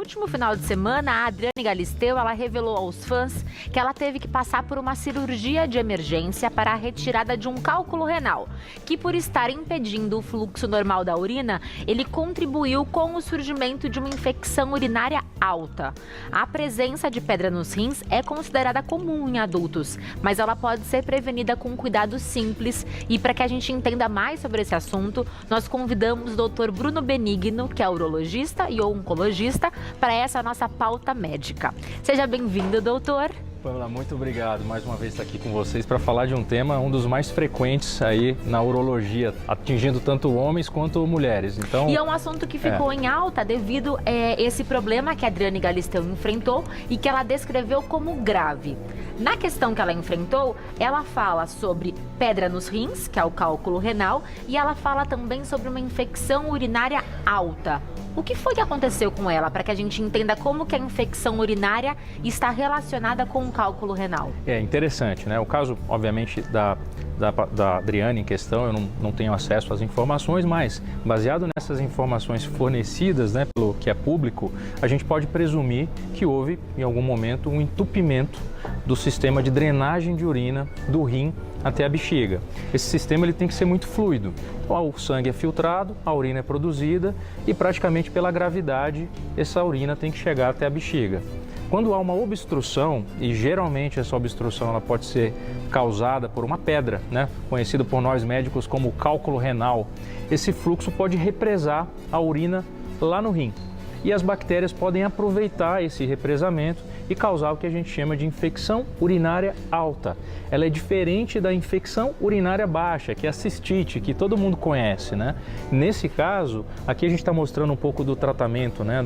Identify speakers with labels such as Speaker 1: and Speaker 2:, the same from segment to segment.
Speaker 1: último final de semana, a Adriane Galisteu, ela revelou aos fãs que ela teve que passar por uma cirurgia de emergência para a retirada de um cálculo renal, que por estar impedindo o fluxo normal da urina, ele contribuiu com o surgimento de uma infecção urinária alta. A presença de pedra nos rins é considerada comum em adultos, mas ela pode ser prevenida com cuidados simples. E para que a gente entenda mais sobre esse assunto, nós convidamos o Dr. Bruno Benigno, que é urologista e oncologista, para essa nossa pauta médica. Seja bem-vindo, doutor.
Speaker 2: Pamela, muito obrigado mais uma vez estar aqui com vocês para falar de um tema, um dos mais frequentes aí na urologia, atingindo tanto homens quanto mulheres. Então,
Speaker 1: e é um assunto que ficou em alta devido a esse problema que a Adriane Galisteu enfrentou e que ela descreveu como grave. Na questão que ela enfrentou, ela fala sobre pedra nos rins, que é o cálculo renal, e ela fala também sobre uma infecção urinária alta. O que foi que aconteceu com ela, para que a gente entenda como que a infecção urinária está relacionada com o cálculo renal? É
Speaker 2: interessante, né? O caso, obviamente, da Adriane em questão, eu não tenho acesso às informações, mas baseado nessas informações fornecidas, né, pelo que é público, a gente pode presumir que houve, em algum momento, um entupimento do sistema de drenagem de urina do rim até a bexiga. Esse sistema ele tem que ser muito fluido. Então, o sangue é filtrado, a urina é produzida e praticamente pela gravidade essa urina tem que chegar até a bexiga. Quando há uma obstrução, e geralmente essa obstrução ela pode ser causada por uma pedra, né, conhecido por nós médicos como cálculo renal, esse fluxo pode represar a urina lá no rim. E as bactérias podem aproveitar esse represamento e causar o que a gente chama de infecção urinária alta. Ela é diferente da infecção urinária baixa, que é a cistite, que todo mundo conhece, né? Nesse caso, aqui a gente está mostrando um pouco do tratamento, né,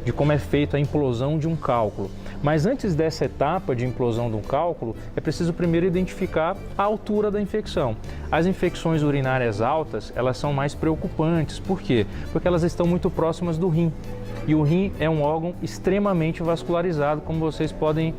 Speaker 2: de como é feita a implosão de um cálculo. Mas antes dessa etapa de implosão de um cálculo, é preciso primeiro identificar a altura da infecção. As infecções urinárias altas, elas são mais preocupantes. Por quê? Porque elas estão muito próximas do rim. E o rim é um órgão extremamente vascularizado, como vocês podem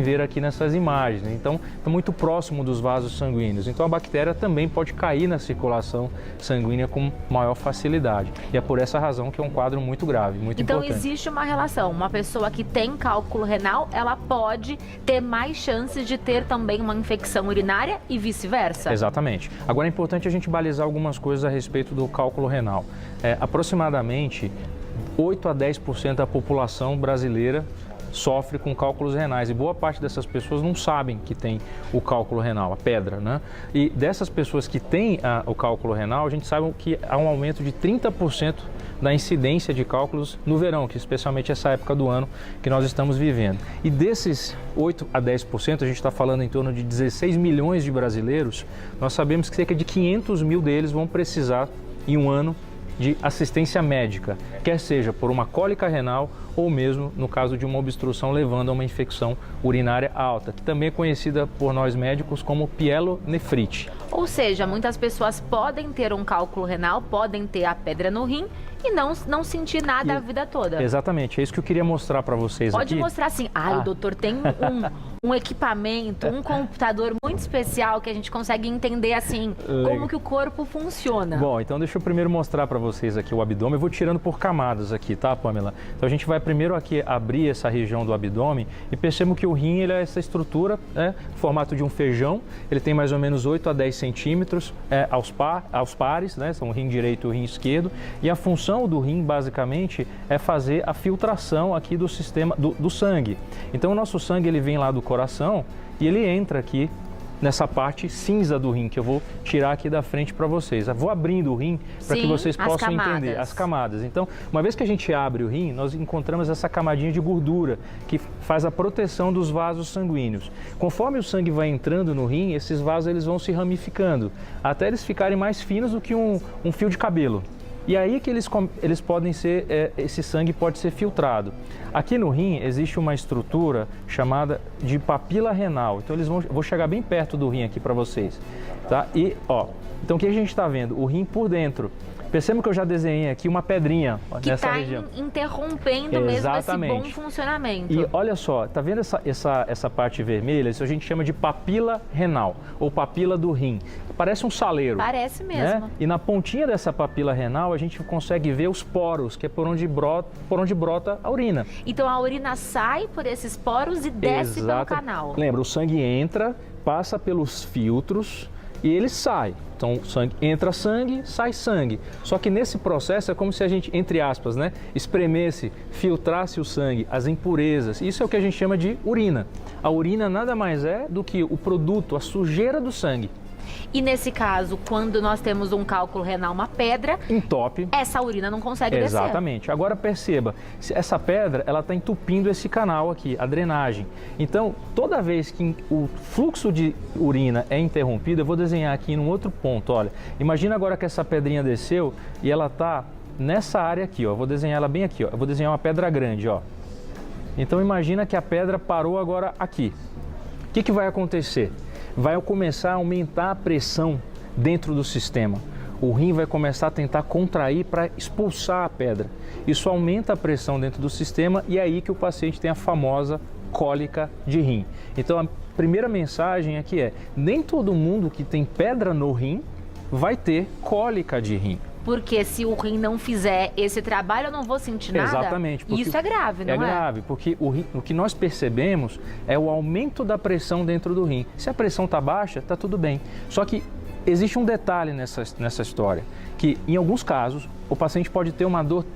Speaker 2: ver aqui nessas imagens. Então, é muito próximo dos vasos sanguíneos. Então, a bactéria também pode cair na circulação sanguínea com maior facilidade. E é por essa razão que é um quadro muito grave, muito importante.
Speaker 1: Então, existe uma relação. Uma pessoa que tem cálculo renal, ela pode ter mais chances de ter também uma infecção urinária e vice-versa?
Speaker 2: Exatamente. Agora, é importante a gente balizar algumas coisas a respeito do cálculo renal. Aproximadamente 8 a 10% da população brasileira sofre com cálculos renais e boa parte dessas pessoas não sabem que tem o cálculo renal, a pedra, né? E dessas pessoas que têm o cálculo renal, a gente sabe que há um aumento de 30% da incidência de cálculos no verão, que especialmente essa época do ano que nós estamos vivendo. E desses 8 a 10%, a gente está falando em torno de 16 milhões de brasileiros, nós sabemos que cerca de 500 mil deles vão precisar em um ano de assistência médica, quer seja por uma cólica renal ou mesmo no caso de uma obstrução levando a uma infecção urinária alta, que também é conhecida por nós médicos como pielonefrite.
Speaker 1: Ou seja, muitas pessoas podem ter um cálculo renal, podem ter a pedra no rim e não sentir nada a vida toda.
Speaker 2: Exatamente, é isso que eu queria mostrar para vocês aqui.
Speaker 1: Pode mostrar assim, o doutor tem um equipamento, um computador muito especial que a gente consegue entender assim, como que o corpo funciona.
Speaker 2: Bom, então deixa eu primeiro mostrar para vocês aqui o abdômen. Eu vou tirando por camadas aqui, tá, Pamela? Então a gente vai primeiro aqui abrir essa região do abdômen e percebam que o rim, ele é essa estrutura, formato de um feijão. Ele tem mais ou menos 8 a 10 centímetros aos pares, né? São o rim direito e o rim esquerdo. E a função do rim, basicamente, é fazer a filtração aqui do sistema do sangue. Então o nosso sangue, ele vem lá do coração e ele entra aqui nessa parte cinza do rim, que eu vou tirar aqui da frente para vocês. Eu vou abrindo o rim para que vocês possam entender as camadas. Então, uma vez que a gente abre o rim, nós encontramos essa camadinha de gordura que faz a proteção dos vasos sanguíneos. Conforme o sangue vai entrando no rim, esses vasos eles vão se ramificando, até eles ficarem mais finos do que um fio de cabelo. E aí que eles podem ser, esse sangue pode ser filtrado. Aqui no rim existe uma estrutura chamada de papila renal. Então vou chegar bem perto do rim aqui para vocês, tá? E ó, então o que a gente está vendo? O rim por dentro. Perceba que eu já desenhei aqui uma pedrinha nessa região.
Speaker 1: Que está interrompendo mesmo esse bom funcionamento.
Speaker 2: E olha só, tá vendo essa parte vermelha? Isso a gente chama de papila renal, ou papila do rim. Parece um saleiro.
Speaker 1: Parece mesmo.
Speaker 2: Né? E na pontinha dessa papila renal a gente consegue ver os poros, que é por onde brota a urina.
Speaker 1: Então a urina sai por esses poros e desce pelo canal.
Speaker 2: Lembra, o sangue entra, passa pelos filtros e ele sai. Então, entra sangue, sai sangue. Só que nesse processo é como se a gente, entre aspas, né, espremesse, filtrasse o sangue, as impurezas. Isso é o que a gente chama de urina. A urina nada mais é do que o produto, a sujeira do sangue.
Speaker 1: E nesse caso, quando nós temos um cálculo renal, uma pedra,
Speaker 2: entope,
Speaker 1: essa urina não consegue descer.
Speaker 2: Exatamente. Agora perceba, essa pedra ela está entupindo esse canal aqui, a drenagem. Então, toda vez que o fluxo de urina é interrompido, eu vou desenhar aqui num outro ponto, olha. Imagina agora que essa pedrinha desceu e ela está nessa área aqui, ó. Eu vou desenhar ela bem aqui, ó. Eu vou desenhar uma pedra grande, ó. Então, imagina que a pedra parou agora aqui. O que vai acontecer? Vai começar a aumentar a pressão dentro do sistema. O rim vai começar a tentar contrair para expulsar a pedra. Isso aumenta a pressão dentro do sistema e é aí que o paciente tem a famosa cólica de rim. Então a primeira mensagem aqui é: nem todo mundo que tem pedra no rim vai ter cólica de rim.
Speaker 1: Porque se o rim não fizer esse trabalho, eu não vou sentir nada.
Speaker 2: Exatamente.
Speaker 1: Isso é grave, não é?
Speaker 2: É grave, porque o que nós percebemos é o aumento da pressão dentro do rim. Se a pressão está baixa, está tudo bem. Só que existe um detalhe nessa história, que em alguns casos o paciente pode ter uma dor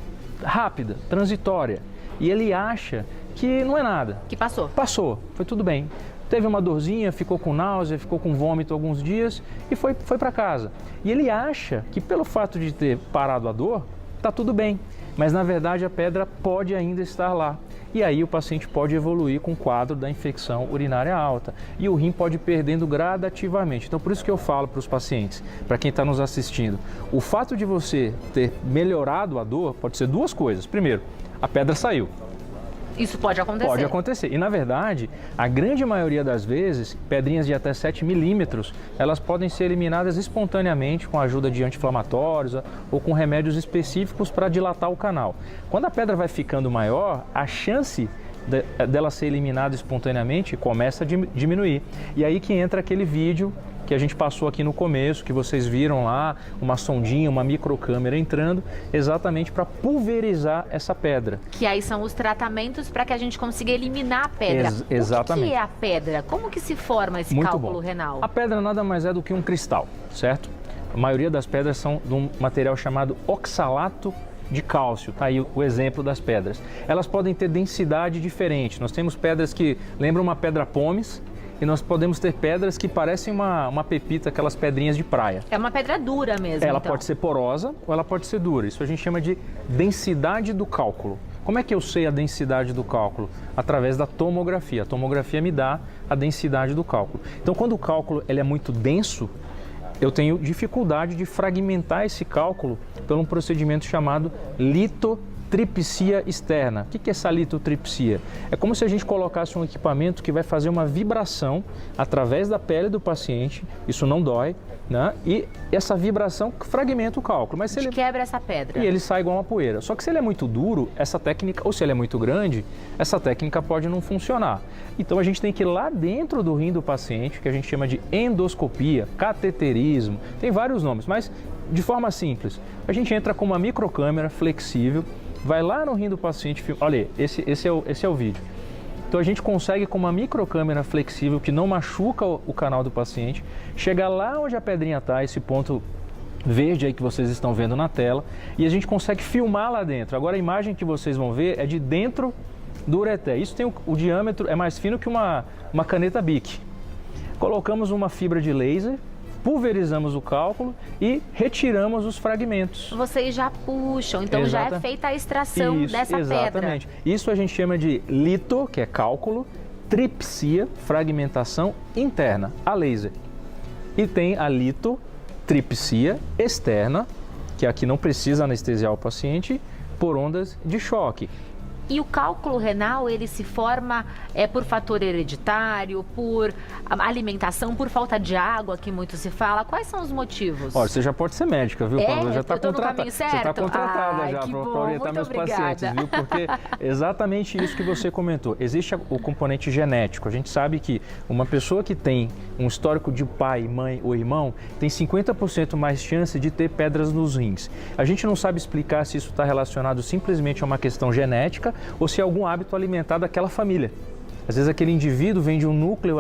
Speaker 2: rápida, transitória, e ele acha que não é nada.
Speaker 1: Que passou.
Speaker 2: Passou, foi tudo bem. Teve uma dorzinha, ficou com náusea, ficou com vômito alguns dias e foi para casa. E ele acha que pelo fato de ter parado a dor, está tudo bem. Mas na verdade a pedra pode ainda estar lá. E aí o paciente pode evoluir com o quadro da infecção urinária alta. E o rim pode ir perdendo gradativamente. Então por isso que eu falo para os pacientes, para quem está nos assistindo, o fato de você ter melhorado a dor pode ser duas coisas. Primeiro, a pedra saiu.
Speaker 1: Isso pode acontecer.
Speaker 2: Pode acontecer. E, na verdade, a grande maioria das vezes, pedrinhas de até 7 milímetros, elas podem ser eliminadas espontaneamente com a ajuda de anti-inflamatórios ou com remédios específicos para dilatar o canal. Quando a pedra vai ficando maior, a chance dela ser eliminada espontaneamente começa a diminuir. E aí que entra aquele vídeo que a gente passou aqui no começo, que vocês viram lá, uma sondinha, uma microcâmera entrando, exatamente para pulverizar essa pedra.
Speaker 1: Que aí são os tratamentos para que a gente consiga eliminar a pedra.
Speaker 2: Exatamente.
Speaker 1: O que é a pedra? Como que se forma esse cálculo renal?
Speaker 2: A pedra nada mais é do que um cristal, certo? A maioria das pedras são de um material chamado oxalato de cálcio, tá aí o exemplo das pedras. Elas podem ter densidade diferente. Nós temos pedras que lembram uma pedra pómez, e nós podemos ter pedras que parecem uma pepita, aquelas pedrinhas de praia.
Speaker 1: É uma pedra dura mesmo,
Speaker 2: Ela
Speaker 1: então.
Speaker 2: pode ser porosa ou ela pode ser dura. Isso a gente chama de densidade do cálculo. Como é que eu sei a densidade do cálculo? Através da tomografia. A tomografia me dá a densidade do cálculo. Então, quando o cálculo ele é muito denso, eu tenho dificuldade de fragmentar esse cálculo por um procedimento chamado litotripsia externa. O que é essa litotripsia? É como se a gente colocasse um equipamento que vai fazer uma vibração através da pele do paciente, isso não dói, né? E essa vibração fragmenta o cálculo. Mas se ele
Speaker 1: quebra essa pedra.
Speaker 2: E ele sai igual uma poeira. Só que se ele é muito duro, essa técnica, ou se ele é muito grande, essa técnica pode não funcionar. Então a gente tem que ir lá dentro do rim do paciente, que a gente chama de endoscopia, cateterismo, tem vários nomes, mas de forma simples. A gente entra com uma microcâmera flexível, vai lá no rim do paciente, olha, esse é o vídeo. Então a gente consegue com uma microcâmera flexível que não machuca o canal do paciente, chegar lá onde a pedrinha está, esse ponto verde aí que vocês estão vendo na tela, e a gente consegue filmar lá dentro. Agora a imagem que vocês vão ver é de dentro do ureter. Isso tem o diâmetro, é mais fino que uma caneta Bic. Colocamos uma fibra de laser, pulverizamos o cálculo e retiramos os fragmentos.
Speaker 1: Vocês já puxam, então já é feita a extração dessa
Speaker 2: exatamente.
Speaker 1: pedra.
Speaker 2: Isso a gente chama de lito, que é cálculo, tripsia, fragmentação interna, a laser. E tem a litotripsia externa, que aqui não precisa anestesiar o paciente, por ondas de choque.
Speaker 1: E o cálculo renal, ele se forma por fator hereditário, por alimentação, por falta de água, que muito se fala. Quais são os motivos?
Speaker 2: Olha, você já pode ser médica, viu, Paula? Já
Speaker 1: eu tô no caminho certo?
Speaker 2: Você está contratada já para orientar meus pacientes, viu? Porque exatamente isso que você comentou. Existe o componente genético. A gente sabe que uma pessoa que tem um histórico de pai, mãe ou irmão tem 50% mais chance de ter pedras nos rins. A gente não sabe explicar se isso está relacionado simplesmente a uma questão genética ou se é algum hábito alimentar daquela família. Às vezes aquele indivíduo vem de um núcleo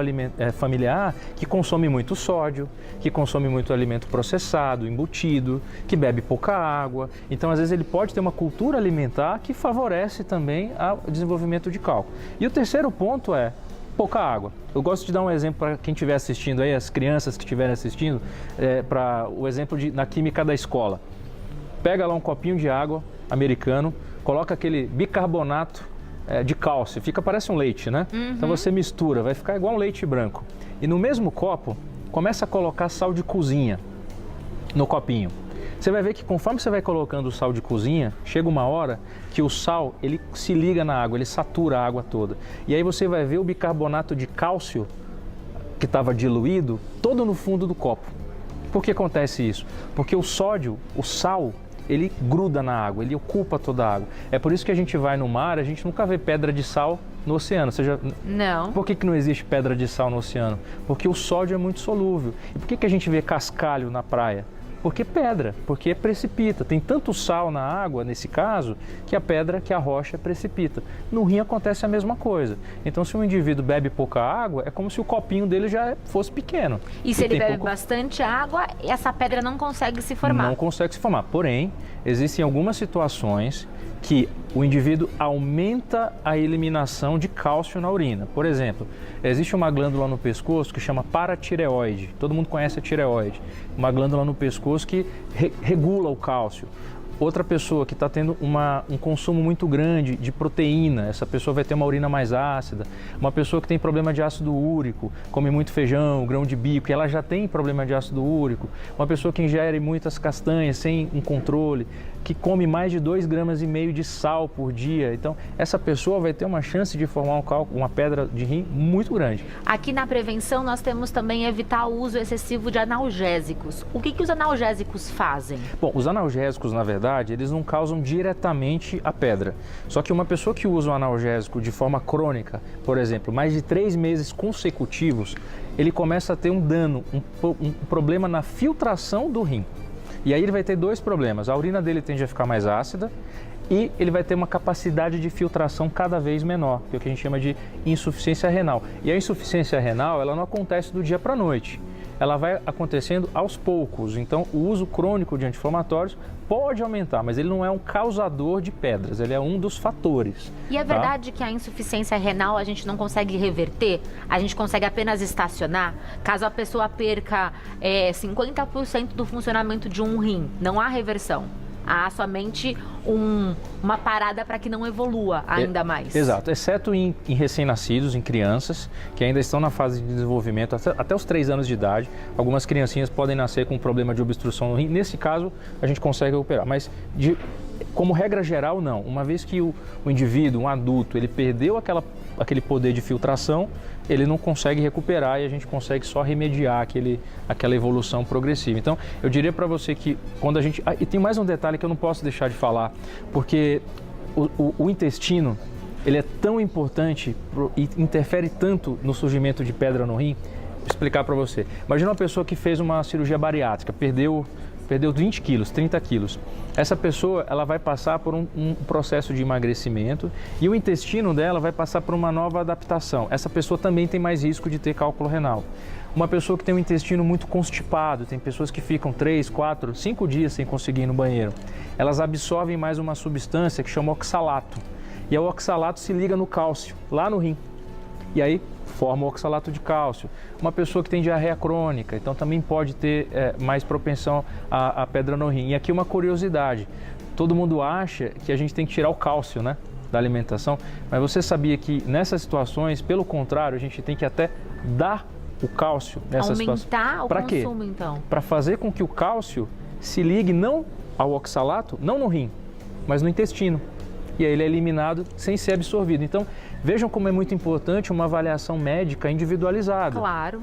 Speaker 2: familiar que consome muito sódio, que consome muito alimento processado, embutido, que bebe pouca água. Então, às vezes ele pode ter uma cultura alimentar que favorece também o desenvolvimento de cálculo. E o terceiro ponto é pouca água. Eu gosto de dar um exemplo para quem estiver assistindo aí, as crianças que estiverem assistindo, para o exemplo na química da escola. Pega lá um copinho de água americano, coloca aquele bicarbonato de cálcio, parece um leite, né?
Speaker 1: Uhum.
Speaker 2: Então você mistura, vai ficar igual um leite branco. E no mesmo copo, começa a colocar sal de cozinha no copinho. Você vai ver que conforme você vai colocando o sal de cozinha, chega uma hora que o sal, ele se liga na água, ele satura a água toda. E aí você vai ver o bicarbonato de cálcio, que estava diluído, todo no fundo do copo. Por que acontece isso? Porque o sódio, o sal, ele gruda na água, ele ocupa toda a água. É por isso que a gente vai no mar, a gente nunca vê pedra de sal no oceano.
Speaker 1: Não.
Speaker 2: Por que não existe pedra de sal no oceano? Porque o sódio é muito solúvel. E por que a gente vê cascalho na praia? Porque pedra, porque precipita. Tem tanto sal na água, nesse caso, que a pedra, que a rocha precipita. No rim acontece a mesma coisa. Então, se um indivíduo bebe pouca água, é como se o copinho dele já fosse pequeno.
Speaker 1: E se ele bebe bastante água, essa pedra não consegue se formar?
Speaker 2: Não consegue se formar. Porém, existem algumas situações que o indivíduo aumenta a eliminação de cálcio na urina. Por exemplo, existe uma glândula no pescoço que chama paratireoide. Todo mundo conhece a tireoide. Uma glândula no pescoço que regula o cálcio. Outra pessoa que está tendo um consumo muito grande de proteína, essa pessoa vai ter uma urina mais ácida. Uma pessoa que tem problema de ácido úrico, come muito feijão, grão de bico, e ela já tem problema de ácido úrico. Uma pessoa que ingere muitas castanhas sem um controle, que come mais de 2,5 gramas de sal por dia. Então, essa pessoa vai ter uma chance de formar uma pedra de rim muito grande.
Speaker 1: Aqui na prevenção, nós temos também evitar o uso excessivo de analgésicos. O que os analgésicos fazem?
Speaker 2: Bom, os analgésicos, na verdade, eles não causam diretamente a pedra. Só que uma pessoa que usa um analgésico de forma crônica, por exemplo, mais de 3 meses consecutivos, ele começa a ter um dano, um problema na filtração do rim. E aí ele vai ter 2 problemas. A urina dele tende a ficar mais ácida e ele vai ter uma capacidade de filtração cada vez menor, que é o que a gente chama de insuficiência renal. E a insuficiência renal, ela não acontece do dia para a noite. Ela vai acontecendo aos poucos. Então, o uso crônico de anti-inflamatórios pode aumentar, mas ele não é um causador de pedras, ele é um dos fatores.
Speaker 1: E é verdade que a insuficiência renal a gente não consegue reverter? A gente consegue apenas estacionar? Caso a pessoa perca 50% do funcionamento de um rim, não há reversão? Há somente uma parada para que não evolua ainda mais.
Speaker 2: Exato, exceto em recém-nascidos, em crianças que ainda estão na fase de desenvolvimento até os 3 anos de idade. Algumas criancinhas podem nascer com um problema de obstrução no rim. Nesse caso, a gente consegue operar, mas como regra geral, não. Uma vez que o indivíduo, um adulto, ele perdeu aquele poder de filtração, ele não consegue recuperar e a gente consegue só remediar aquela evolução progressiva. Então, eu diria para você que quando a gente... e tem mais um detalhe que eu não posso deixar de falar, porque o intestino, ele é tão importante e interfere tanto no surgimento de pedra no rim. Vou explicar para você. Imagina uma pessoa que fez uma cirurgia bariátrica, perdeu 20 quilos, 30 quilos. Essa pessoa, ela vai passar por um processo de emagrecimento e o intestino dela vai passar por uma nova adaptação. Essa pessoa também tem mais risco de ter cálculo renal. Uma pessoa que tem um intestino muito constipado, tem pessoas que ficam 3, 4, 5 dias sem conseguir ir no banheiro. Elas absorvem mais uma substância que chama oxalato. E o oxalato se liga no cálcio, lá no rim. E aí forma o oxalato de cálcio. Uma pessoa que tem diarreia crônica, então também pode ter mais propensão à pedra no rim. E aqui uma curiosidade, todo mundo acha que a gente tem que tirar o cálcio, né, da alimentação, mas você sabia que nessas situações, pelo contrário, a gente tem que até dar o cálcio nessa situação.
Speaker 1: Aumentar o consumo, então?
Speaker 2: Para fazer com que o cálcio se ligue não ao oxalato, não no rim, mas no intestino. e aí ele é eliminado sem ser absorvido. Então, vejam como é muito importante uma avaliação médica individualizada.
Speaker 1: Claro.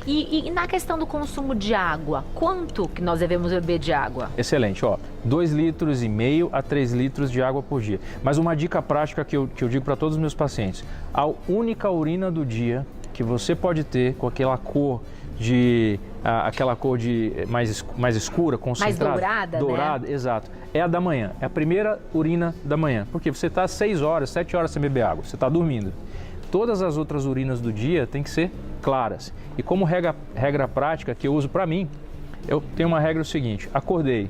Speaker 1: E na questão do consumo de água, quanto que nós devemos beber de água?
Speaker 2: Excelente, ó, 2,5 litros a 3 litros de água por dia. Mas uma dica prática que eu digo para todos os meus pacientes, a única urina do dia que você pode ter com aquela cor de mais escura, concentrada,
Speaker 1: mais dourada,
Speaker 2: né? Exato. É a da manhã, é a primeira urina da manhã, porque você está 6 horas, 7 horas sem beber água, você está dormindo. Todas as outras urinas do dia têm que ser claras. E como regra prática que eu uso para mim, eu tenho uma regra seguinte: acordei,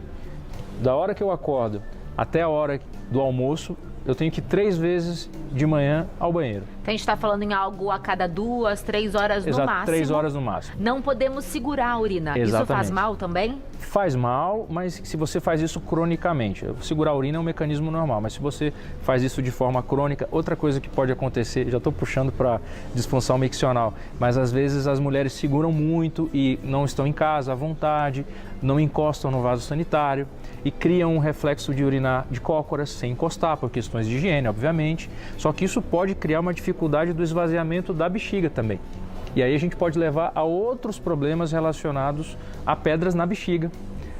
Speaker 2: da hora que eu acordo até a hora do almoço, eu tenho que ir 3 vezes de manhã ao banheiro.
Speaker 1: Então a gente está falando em algo a cada 2, 3 horas no máximo.
Speaker 2: 3 horas no máximo.
Speaker 1: Não podemos segurar a urina.
Speaker 2: Exatamente.
Speaker 1: Isso faz mal também?
Speaker 2: Faz mal, mas se você faz isso cronicamente. Segurar a urina é um mecanismo normal, mas se você faz isso de forma crônica, outra coisa que pode acontecer, já estou puxando para disfunção miccional, mas às vezes as mulheres seguram muito e não estão em casa à vontade, não encostam no vaso sanitário e criam um reflexo de urinar de cócoras sem encostar, por questões de higiene, obviamente. Só que isso pode criar uma dificuldade do esvaziamento da bexiga também. E aí a gente pode levar a outros problemas relacionados a pedras na bexiga,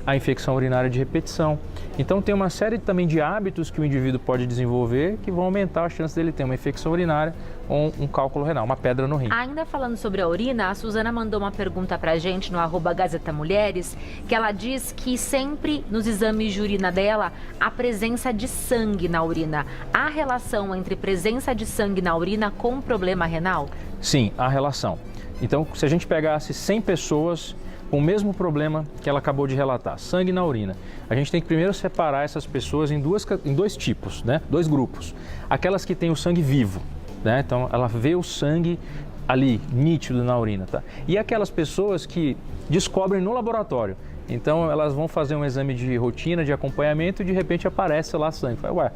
Speaker 2: a infecção urinária de repetição. Então tem uma série também de hábitos que o indivíduo pode desenvolver que vão aumentar a chance dele ter uma infecção urinária ou um cálculo renal, uma pedra no rim.
Speaker 1: Ainda falando sobre a urina, a Suzana mandou uma pergunta pra gente no @GazetaMulheres, que ela diz que sempre nos exames de urina dela há presença de sangue na urina. Há relação entre presença de sangue na urina com problema renal?
Speaker 2: Sim, há relação. Então, se a gente pegasse 100 pessoas com o mesmo problema que ela acabou de relatar, sangue na urina, a gente tem que primeiro separar essas pessoas em dois tipos, né? 2 grupos. Aquelas que têm o sangue vivo, né? Então, ela vê o sangue ali, nítido na urina, tá? E aquelas pessoas que descobrem no laboratório. Então, elas vão fazer um exame de rotina, de acompanhamento e de repente aparece lá sangue. Fala, ué,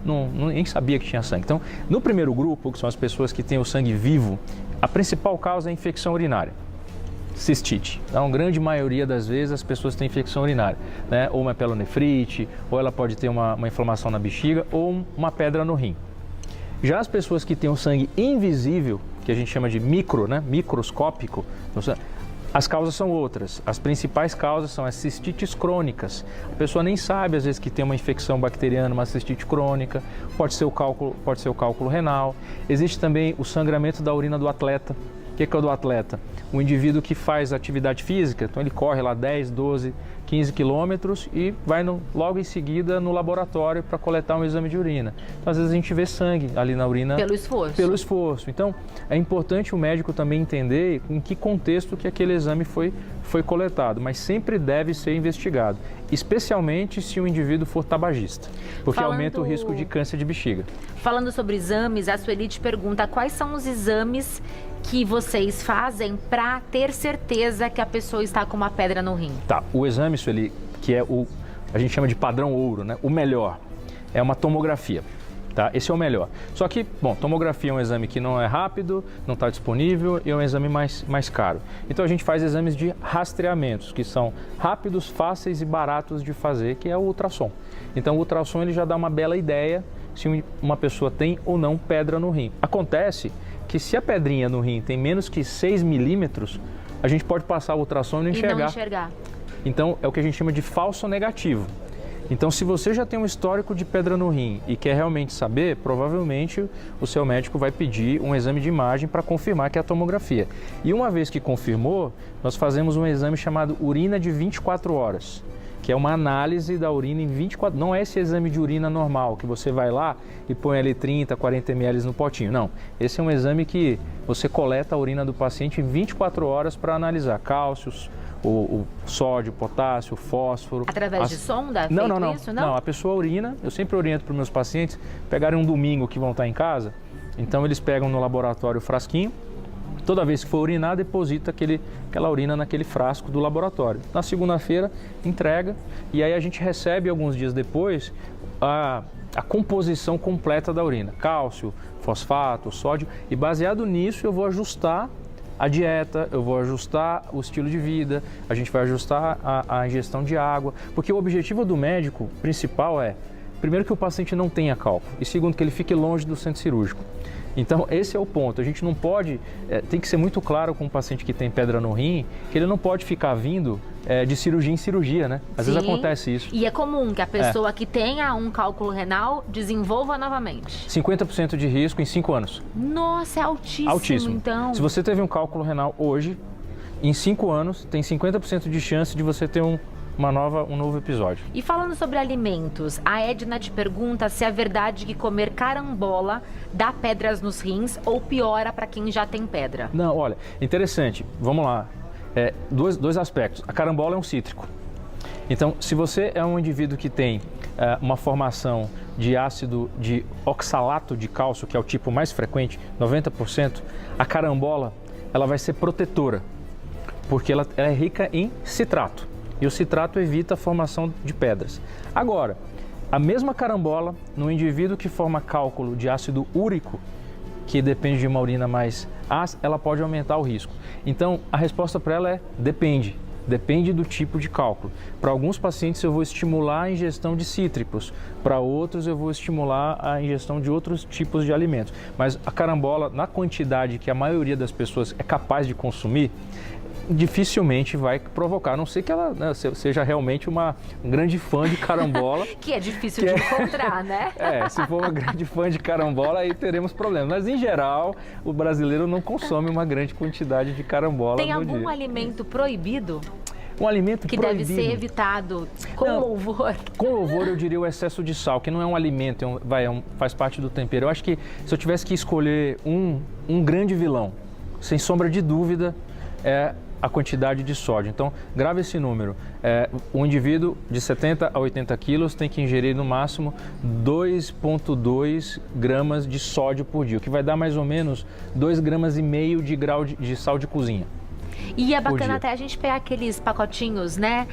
Speaker 2: nem sabia que tinha sangue. Então, no primeiro grupo, que são as pessoas que têm o sangue vivo, a principal causa é a infecção urinária, cistite. Então, a grande maioria das vezes as pessoas têm infecção urinária, né? Ou uma pelonefrite, ou ela pode ter uma inflamação na bexiga, ou uma pedra no rim. Já as pessoas que têm o sangue invisível, que a gente chama de microscópico, as causas são outras. As principais causas são as cistites crônicas. A pessoa nem sabe, às vezes, que tem uma infecção bacteriana, uma cistite crônica, pode ser o cálculo renal. Existe também o sangramento da urina do atleta. O que é o do atleta? Um indivíduo que faz atividade física, então ele corre lá 10, 12, 15 quilômetros e vai logo em seguida no laboratório para coletar um exame de urina. Então, às vezes a gente vê sangue ali na urina.
Speaker 1: Pelo esforço.
Speaker 2: Pelo esforço. Então, é importante o médico também entender em que contexto que aquele exame foi coletado, mas sempre deve ser investigado, especialmente se o indivíduo for tabagista, porque aumenta o risco de câncer de bexiga.
Speaker 1: Falando sobre exames, a Sueli te pergunta quais são os exames que vocês fazem para ter certeza que a pessoa está com uma pedra no rim?
Speaker 2: Tá, o exame, Sueli, que é a gente chama de padrão ouro, né? O melhor é uma tomografia. Tá? Esse é o melhor. Só que, bom, tomografia é um exame que não é rápido, não está disponível e é um exame mais caro. Então a gente faz exames de rastreamentos, que são rápidos, fáceis e baratos de fazer, que é o ultrassom. Então o ultrassom ele já dá uma bela ideia se uma pessoa tem ou não pedra no rim. Acontece que se a pedrinha no rim tem menos que 6 milímetros, a gente pode passar o ultrassom e não enxergar. Então é o que a gente chama de falso negativo. Então, se você já tem um histórico de pedra no rim e quer realmente saber, provavelmente o seu médico vai pedir um exame de imagem para confirmar que é a tomografia. E uma vez que confirmou, nós fazemos um exame chamado urina de 24 horas, que é uma análise da urina em 24 horas. Não é esse exame de urina normal, que você vai lá e põe ali 30, 40 ml no potinho. Não, esse é um exame que você coleta a urina do paciente em 24 horas para analisar cálcios, o sódio, o potássio, o fósforo.
Speaker 1: Através de sonda?
Speaker 2: Não.
Speaker 1: Isso,
Speaker 2: não, a pessoa urina, eu sempre oriento para os meus pacientes pegarem um domingo que vão estar em casa, então eles pegam no laboratório o frasquinho, toda vez que for urinar, deposita aquela urina naquele frasco do laboratório. Na segunda-feira, entrega e aí a gente recebe alguns dias depois a composição completa da urina, cálcio, fosfato, sódio, e baseado nisso eu vou ajustar a dieta, eu vou ajustar o estilo de vida, a gente vai ajustar a ingestão de água, porque o objetivo do médico principal é primeiro que o paciente não tenha cálculo e segundo que ele fique longe do centro cirúrgico. Então, esse é o ponto. A gente não pode, tem que ser muito claro com o paciente que tem pedra no rim, que ele não pode ficar vindo de cirurgia em cirurgia, né? Às vezes acontece isso.
Speaker 1: E é comum que a pessoa que tenha um cálculo renal desenvolva novamente.
Speaker 2: 50% de risco em 5 anos.
Speaker 1: Nossa, é altíssimo,
Speaker 2: Altíssimo.
Speaker 1: então.
Speaker 2: Se você teve um cálculo renal hoje, em 5 anos, tem 50% de chance de você ter um novo episódio.
Speaker 1: E falando sobre alimentos, a Edna te pergunta se é verdade que comer carambola dá pedras nos rins ou piora para quem já tem pedra.
Speaker 2: Não, olha, interessante. Vamos lá. Dois aspectos. A carambola é um cítrico. Então, se você é um indivíduo que tem uma formação de ácido de oxalato de cálcio, que é o tipo mais frequente, 90%, a carambola ela vai ser protetora, porque ela é rica em citrato. E o citrato evita a formação de pedras. Agora, a mesma carambola, no indivíduo que forma cálculo de ácido úrico, que depende de uma urina mais ácida, ela pode aumentar o risco. Então, a resposta para ela é depende. Depende do tipo de cálculo. Para alguns pacientes eu vou estimular a ingestão de cítricos, para outros eu vou estimular a ingestão de outros tipos de alimentos. Mas a carambola, na quantidade que a maioria das pessoas é capaz de consumir, dificilmente vai provocar, a não ser que ela seja realmente um grande fã de carambola.
Speaker 1: Que é difícil de encontrar, né?
Speaker 2: Se for uma grande fã de carambola, aí teremos problemas. Mas, em geral, o brasileiro não consome uma grande quantidade de carambola
Speaker 1: Tem
Speaker 2: no
Speaker 1: algum
Speaker 2: dia.
Speaker 1: Alimento proibido?
Speaker 2: Um alimento
Speaker 1: que
Speaker 2: proibido.
Speaker 1: Deve ser evitado com louvor.
Speaker 2: Com louvor, eu diria o excesso de sal, que não é um alimento, faz parte do tempero. Eu acho que se eu tivesse que escolher um grande vilão, sem sombra de dúvida, é a quantidade de sódio. Então, grave esse número. Um indivíduo de 70 a 80 quilos tem que ingerir no máximo 2,2 gramas de sódio por dia, o que vai dar mais ou menos 2,5 gramas de grau de sal de cozinha.
Speaker 1: E é bacana até a gente pegar aqueles pacotinhos, né,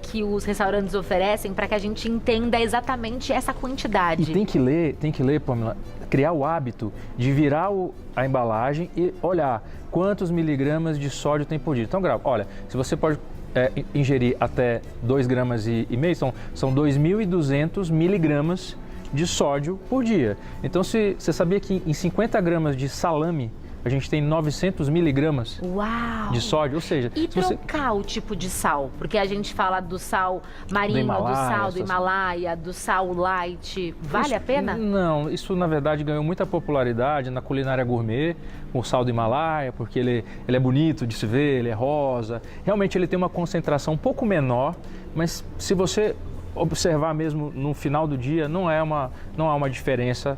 Speaker 1: que os restaurantes oferecem para que a gente entenda exatamente essa quantidade.
Speaker 2: E tem que ler, Pamela, criar o hábito de virar a embalagem e olhar quantos miligramas de sódio tem por dia. Então, olha, se você pode ingerir até 2,5 gramas, são 2.200 miligramas de sódio por dia. Então, você sabia que em 50 gramas de salame, a gente tem 900 miligramas de sódio, ou seja...
Speaker 1: E trocar o tipo de sal? Porque a gente fala do sal marinho, do sal do Himalaia, do sal light. Vale a pena?
Speaker 2: Não, isso na verdade ganhou muita popularidade na culinária gourmet, o sal do Himalaia, porque ele é bonito de se ver, ele é rosa. Realmente ele tem uma concentração um pouco menor, mas se você observar mesmo no final do dia, não há uma diferença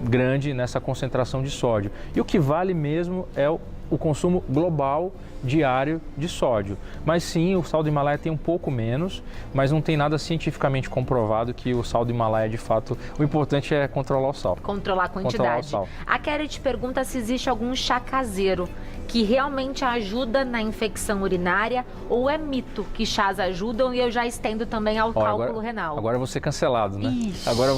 Speaker 2: grande nessa concentração de sódio. E o que vale mesmo é o consumo global diário de sódio. Mas sim, o sal do Himalaia tem um pouco menos, mas não tem nada cientificamente comprovado que o sal do Himalaia, de fato, o importante é controlar o sal.
Speaker 1: Controlar a quantidade. A Kelly te pergunta se existe algum chá caseiro que realmente ajuda na infecção urinária ou é mito que chás ajudam e eu já estendo também ao cálculo renal.
Speaker 2: Agora eu vou ser cancelado, né?
Speaker 1: Ixi,
Speaker 2: agora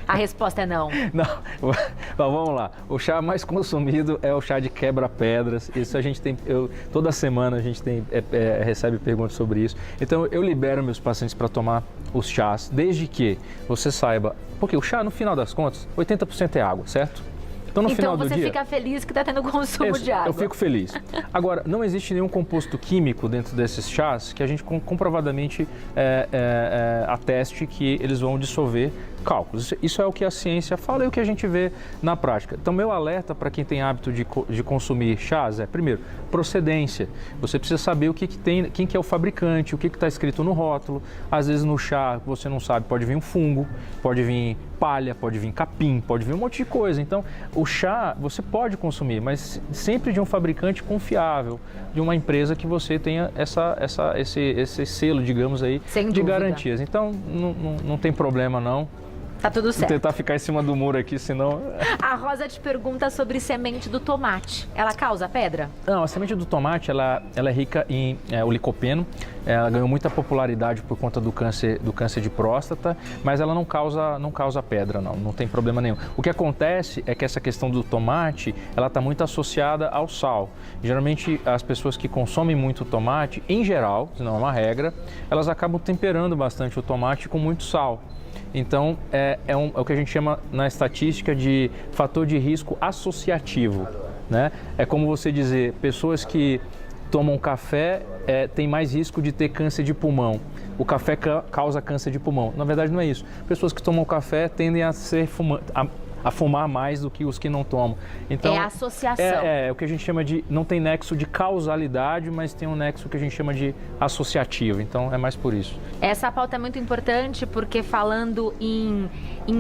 Speaker 1: a resposta é não.
Speaker 2: Não, vamos lá. O chá mais consumido é o chá de quebra-pedras. Isso a gente tem, toda semana a gente recebe perguntas sobre isso. Então eu libero meus pacientes para tomar os chás, desde que você saiba, porque o chá, no final das contas, 80% é água, certo? Então, no final do dia,
Speaker 1: você fica feliz que está tendo consumo de água.
Speaker 2: Eu fico feliz. Agora, não existe nenhum composto químico dentro desses chás que a gente comprovadamente ateste que eles vão dissolver cálculos. Isso é o que a ciência fala e o que a gente vê na prática. Então, meu alerta para quem tem hábito de consumir chás é, primeiro, procedência. Você precisa saber o que tem, quem que é o fabricante, o que está escrito no rótulo. Às vezes no chá, você não sabe, pode vir um fungo, pode vir palha, pode vir capim, pode vir um monte de coisa. Então, o chá você pode consumir, mas sempre de um fabricante confiável, de uma empresa que você tenha esse selo, digamos aí, de garantias. Então, não tem problema não.
Speaker 1: Tá tudo certo.
Speaker 2: Vou tentar ficar em cima do muro aqui, senão...
Speaker 1: A Rosa te pergunta sobre semente do tomate. Ela causa pedra?
Speaker 2: Não, a semente do tomate, ela é rica em o licopeno. Ela ganhou muita popularidade por conta do câncer de próstata, mas ela não causa pedra, não tem problema nenhum. O que acontece é que essa questão do tomate, ela está muito associada ao sal. Geralmente, as pessoas que consomem muito tomate, em geral, não é uma regra, elas acabam temperando bastante o tomate com muito sal. Então, é o que a gente chama na estatística de fator de risco associativo, né? É como você dizer, pessoas que tomam café têm mais risco de ter câncer de pulmão. O café causa câncer de pulmão. Na verdade, não é isso. Pessoas que tomam café tendem a fumar mais do que os que não tomam. Então,
Speaker 1: é a associação.
Speaker 2: É o que a gente chama de... Não tem nexo de causalidade, mas tem um nexo que a gente chama de associativo. Então, é mais por isso.
Speaker 1: Essa pauta é muito importante porque falando em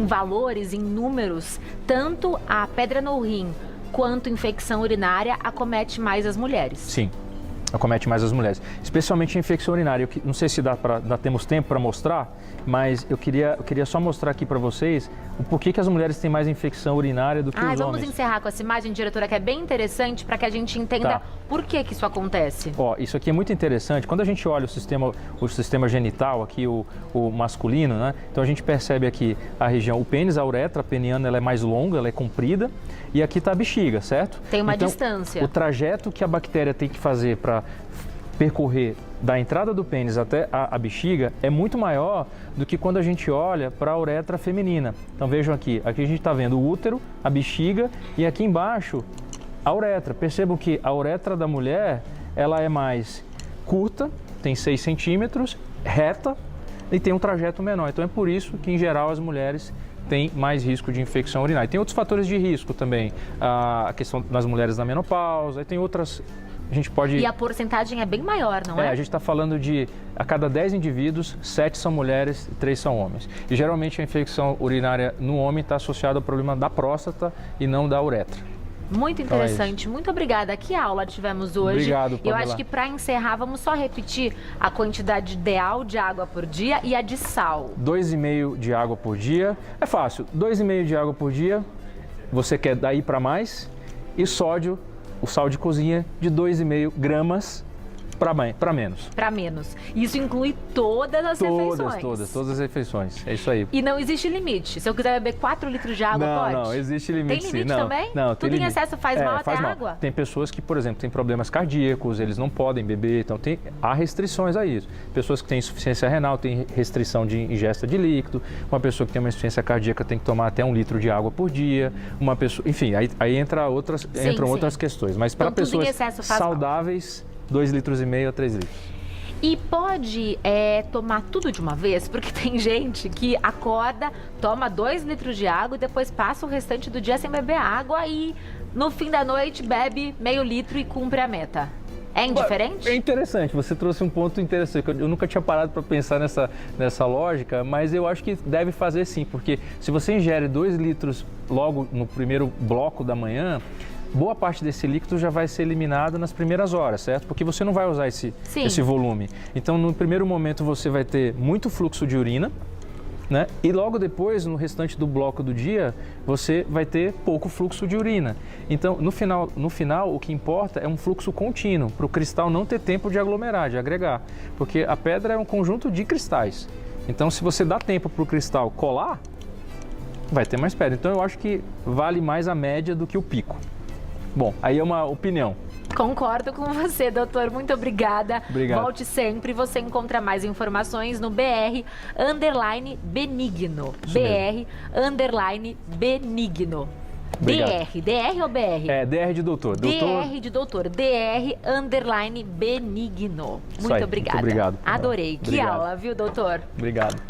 Speaker 1: valores, em números, tanto a pedra no rim quanto infecção urinária acomete mais as mulheres.
Speaker 2: Sim. Acomete mais as mulheres, especialmente a infecção urinária. Não sei se temos tempo para mostrar, mas eu queria só mostrar aqui para vocês o porquê que as mulheres têm mais infecção urinária do que os homens.
Speaker 1: Vamos encerrar com essa imagem, diretora, que é bem interessante para que a gente entenda por que isso acontece.
Speaker 2: Ó, isso aqui é muito interessante. Quando a gente olha o sistema genital, aqui o masculino, né? Então a gente percebe aqui a região, o pênis, a uretra peniana, ela é mais longa, ela é comprida, e aqui está a bexiga, certo?
Speaker 1: Tem uma
Speaker 2: então,
Speaker 1: distância.
Speaker 2: O trajeto que a bactéria tem que fazer para percorrer da entrada do pênis até a bexiga é muito maior do que quando a gente olha para a uretra feminina. Então vejam aqui a gente está vendo o útero, a bexiga e aqui embaixo a uretra. Percebam que a uretra da mulher ela é mais curta, tem 6 centímetros, reta e tem um trajeto menor. Então é por isso que em geral as mulheres têm mais risco de infecção urinária. Tem outros fatores de risco também, a questão das mulheres na menopausa, e tem outras... A gente pode...
Speaker 1: E a porcentagem é bem maior, não é?
Speaker 2: A gente está falando de, a cada 10 indivíduos, 7 são mulheres e 3 são homens. E geralmente a infecção urinária no homem está associada ao problema da próstata e não da uretra.
Speaker 1: Muito interessante, muito obrigada. Que aula tivemos hoje?
Speaker 2: Obrigado, Pamela.
Speaker 1: Eu acho que para encerrar, vamos só repetir a quantidade ideal de água por dia e a de sal.
Speaker 2: 2,5 de água por dia. É fácil, 2,5 de água por dia, você quer daí para mais, e sódio, o sal de cozinha, de 2,5 gramas para menos.
Speaker 1: Para menos. Isso inclui todas as refeições.
Speaker 2: Todas as refeições. É isso aí.
Speaker 1: E não existe limite. Se eu quiser beber 4 litros de água, pode?
Speaker 2: Não, existe limite.
Speaker 1: Tem limite
Speaker 2: sim.
Speaker 1: também?
Speaker 2: Não,
Speaker 1: Tudo em excesso faz mal até a água?
Speaker 2: Tem pessoas que, por exemplo, têm problemas cardíacos, eles não podem beber, então há restrições a isso. Pessoas que têm insuficiência renal têm restrição de ingesta de líquido, uma pessoa que tem uma insuficiência cardíaca tem que tomar até 1 litro de água por dia, uma pessoa... Enfim, aí entram outras questões. Mas para pessoas saudáveis, 2,5 litros a 3 litros.
Speaker 1: E pode tomar tudo de uma vez? Porque tem gente que acorda, toma 2 litros de água e depois passa o restante do dia sem beber água e no fim da noite bebe meio litro e cumpre a meta. É indiferente?
Speaker 2: É interessante, você trouxe um ponto interessante. Eu nunca tinha parado para pensar nessa lógica, mas eu acho que deve fazer sim, porque se você ingere 2 litros logo no primeiro bloco da manhã, boa parte desse líquido já vai ser eliminado nas primeiras horas, certo? Porque você não vai usar esse volume. Então, no primeiro momento, você vai ter muito fluxo de urina, né? E logo depois, no restante do bloco do dia, você vai ter pouco fluxo de urina. Então, no final, o que importa é um fluxo contínuo, para o cristal não ter tempo de aglomerar, de agregar. Porque a pedra é um conjunto de cristais. Então, se você dá tempo para o cristal colar, vai ter mais pedra. Então, eu acho que vale mais a média do que o pico. Bom, aí é uma opinião.
Speaker 1: Concordo com você, doutor. Muito obrigada.
Speaker 2: Obrigado.
Speaker 1: Volte sempre. Você encontra mais informações no BR_Benigno. BR_Benigno.
Speaker 2: Obrigado.
Speaker 1: DR ou BR?
Speaker 2: É, DR de doutor.
Speaker 1: DR de doutor. DR_Benigno. Muito obrigada.
Speaker 2: Muito obrigado.
Speaker 1: Adorei.
Speaker 2: Obrigado.
Speaker 1: Que aula, viu, doutor?
Speaker 2: Obrigado.